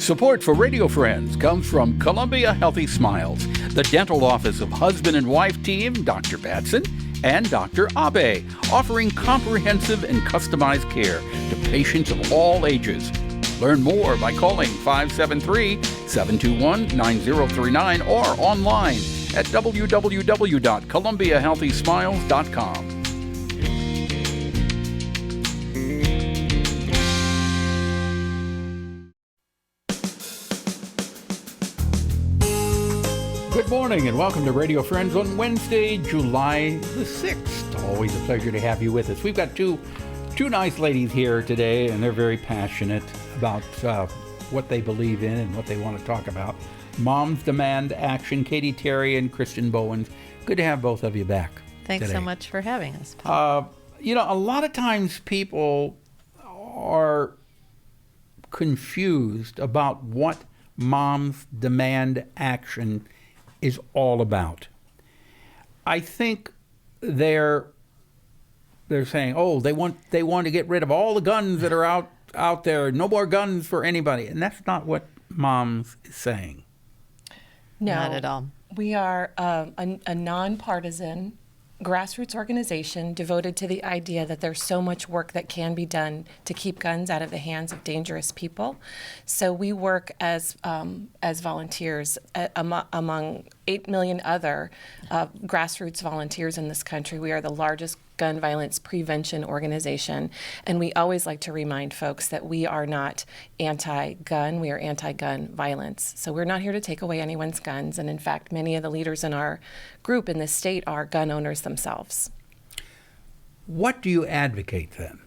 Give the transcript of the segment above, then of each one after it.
Support for Radio Friends comes from Columbia Healthy Smiles, the dental office of husband and wife team Dr. Batson and Dr. Abe, offering comprehensive and customized care to patients of all ages. Learn more by calling 573-721-9039 or online at www.columbiahealthysmiles.com. Good morning and welcome to Radio Friends on Wednesday, July the 6th. Always a pleasure to have you with us. We've got two nice ladies here today, and they're very passionate about what they believe in and what they want to talk about. Moms Demand Action, Catey Terry and Kristin Bowen. Good to have both of you back. Thanks today. So much for having us, Paul. A lot of times people are confused about what Moms Demand Action is all about. I think they're saying, they want to get rid of all the guns that are out there. No more guns for anybody, and that's not what Moms is saying. No, not at all. We are a nonpartisan grassroots organization devoted to the idea that there's so much work that can be done to keep guns out of the hands of dangerous people. So we work as volunteers among 8 million other grassroots volunteers in this country. We are the largest gun violence prevention organization, and we always like to remind folks that we are not anti-gun, we are anti-gun violence. So we're not here to take away anyone's guns, and in fact, many of the leaders in our group in this state are gun owners themselves. What do you advocate then?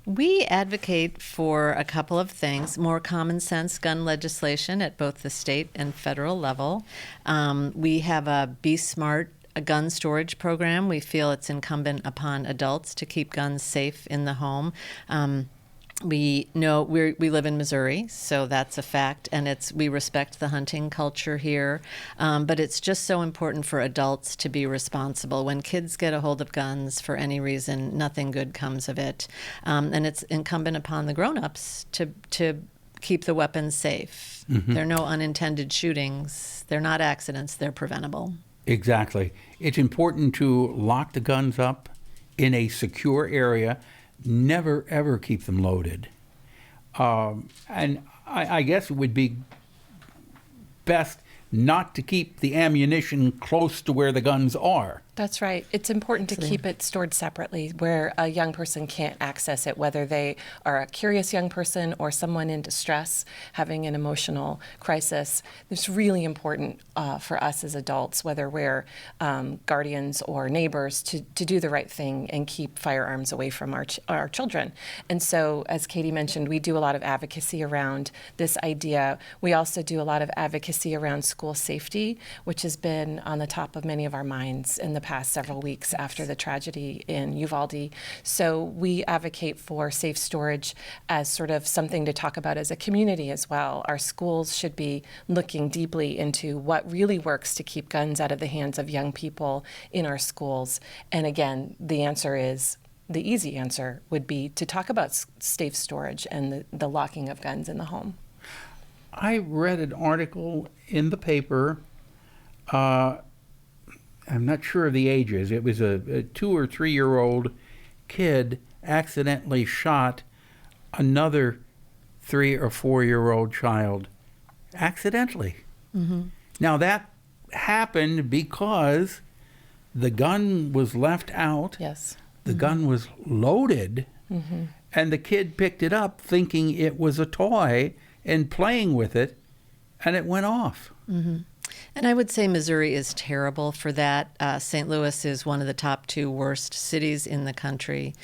We advocate for a couple of things: more common sense gun legislation at both the state and federal level. We have a Be Smart a gun storage program. We feel it's incumbent upon adults to keep guns safe in the home. We know we live in Missouri, so that's a fact, and we respect the hunting culture here. But it's just so important for adults to be responsible. When kids get a hold of guns for any reason, nothing good comes of it. And it's incumbent upon the grown-ups to keep the weapons safe. Mm-hmm. There are no unintended shootings. They're not accidents. They're preventable. Exactly. It's important to lock the guns up in a secure area. Never, ever keep them loaded. And I guess it would be best not to keep the ammunition close to where the guns are. That's right. It's important to keep it stored separately where a young person can't access it, whether they are a curious young person or someone in distress having an emotional crisis. It's really important for us as adults, whether we're guardians or neighbors, to do the right thing and keep firearms away from our children. And so, as Catey mentioned, we do a lot of advocacy around this idea. We also do a lot of advocacy around school safety, which has been on the top of many of our minds in the past several weeks after the tragedy in Uvalde. So we advocate for safe storage as sort of something to talk about as a community as well. Our schools should be looking deeply into what really works to keep guns out of the hands of young people in our schools. And again, the easy answer would be to talk about safe storage and the locking of guns in the home. I read an article in the paper, I'm not sure of the ages. It was a 2 or 3 year old kid accidentally shot another 3 or 4 year old child accidentally. Mm-hmm. Now that happened because the gun was left out. Yes. The mm-hmm. gun was loaded, mm-hmm. and the kid picked it up thinking it was a toy and playing with it, and it went off. Mm-hmm. And I would say Missouri is terrible for that. St. Louis is one of the top 2 worst cities in the country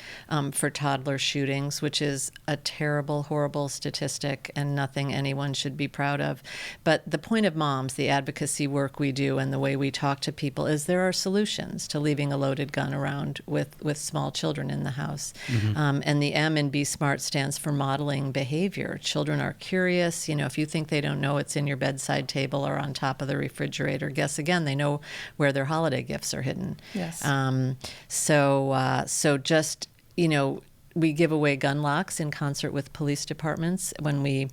for toddler shootings, which is a terrible, horrible statistic and nothing anyone should be proud of. But the point of Moms, the advocacy work we do and the way we talk to people, is there are solutions to leaving a loaded gun around with small children in the house. Mm-hmm. And the M in Be Smart stands for modeling behavior. Children are curious. If you think they don't know it's in your bedside table or on top of the refrigerator, guess again, they know where their holiday gifts are hidden. Yes. So just, we give away gun locks in concert with police departments when we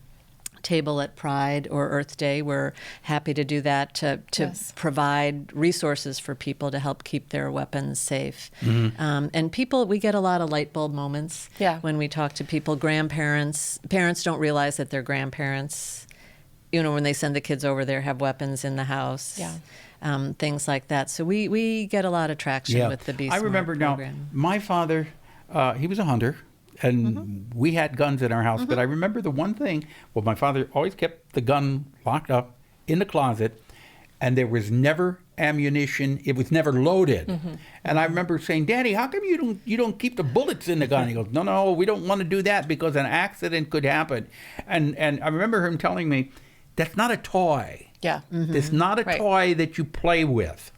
table at Pride or Earth Day. We're happy to do that to Yes. provide resources for people to help keep their weapons safe. And people, we get a lot of light bulb moments Yeah. when we talk to people. Parents don't realize that their grandparents, when they send the kids over there, have weapons in the house. Yeah. Things like that. So we get a lot of traction with the Be Smart I remember program. now, my father, he was a hunter, and we had guns in our house. But I remember the one thing, well, my father always kept the gun locked up in the closet, and there was never ammunition. It was never loaded. And I remember saying, Daddy, how come you don't keep the bullets in the gun? He goes, no, we don't want to do that because an accident could happen. And I remember him telling me, that's not a toy. Yeah. It's not a Right. toy that you play with.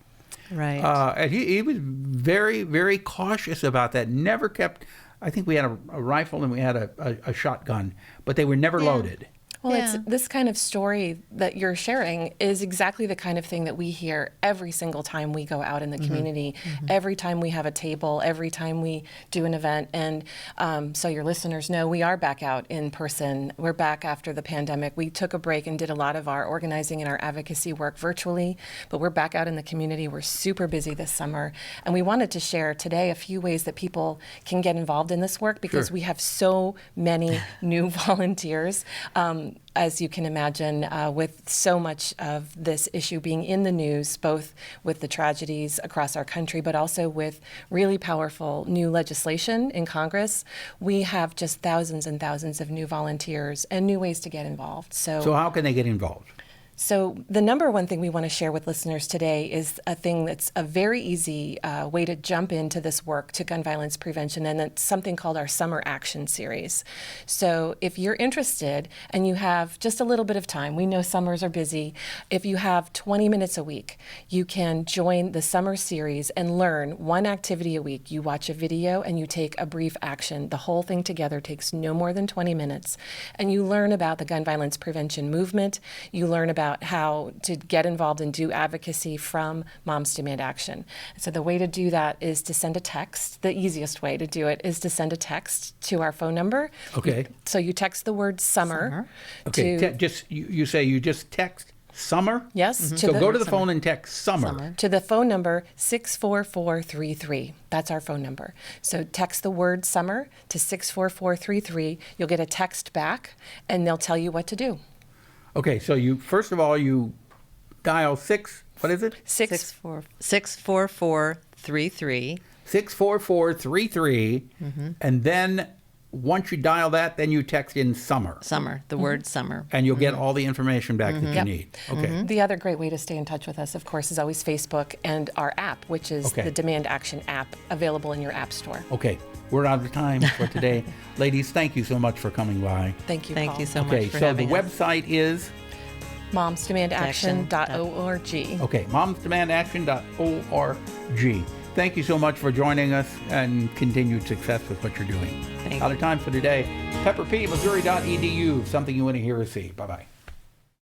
Right. And he was very, very cautious about that. Never kept, I think we had a rifle and we had a shotgun, but they were never loaded. Well, Yeah. it's this kind of story that you're sharing is exactly the kind of thing that we hear every single time we go out in the community, every time we have a table, every time we do an event. And so your listeners know we are back out in person. We're back after the pandemic. We took a break and did a lot of our organizing and our advocacy work virtually, but we're back out in the community. We're super busy this summer. And we wanted to share today a few ways that people can get involved in this work because Sure. we have so many new volunteers. As you can imagine, with so much of this issue being in the news, both with the tragedies across our country, but also with really powerful new legislation in Congress, we have just thousands and thousands of new volunteers and new ways to get involved. So how can they get involved? So the number one thing we want to share with listeners today is a thing that's a very easy way to jump into this work to gun violence prevention, and it's something called our Summer Action Series. So if you're interested and you have just a little bit of time, we know summers are busy. If you have 20 minutes a week, you can join the Summer Series and learn one activity a week. You watch a video and you take a brief action. The whole thing together takes no more than 20 minutes. And you learn about the gun violence prevention movement. You learn about how to get involved and do advocacy from Moms Demand Action. So the way to do that is to send a text. The easiest way to do it is to send a text to our phone number. Okay. So you text the word summer. Okay, To, you say you just text summer? yes. So go to the phone and text summer. To the phone number 64433. That's our phone number. So text the word summer to 64433. You'll get a text back and they'll tell you what to do. Okay, so you first of all you dial what is it? 64433. 64433, and then once you dial that, then you text in summer, Summer, the word summer. and you'll get all the information back that you Yep. need. Okay. The other great way to stay in touch with us, of course, is always Facebook and our app, which is Okay. the Demand Action app available in your app store. Okay, we're out of time for today. Ladies, thank you so much for coming by. Thank you, Thank Paul. you so Okay, much for so the having us. website is, momsdemandaction.org. okay, momsdemandaction.org. Thank you so much for joining us and continued success with what you're doing. Thank Out of time for today. PepperPMissouri.edu, something you want to hear or see. Bye-bye.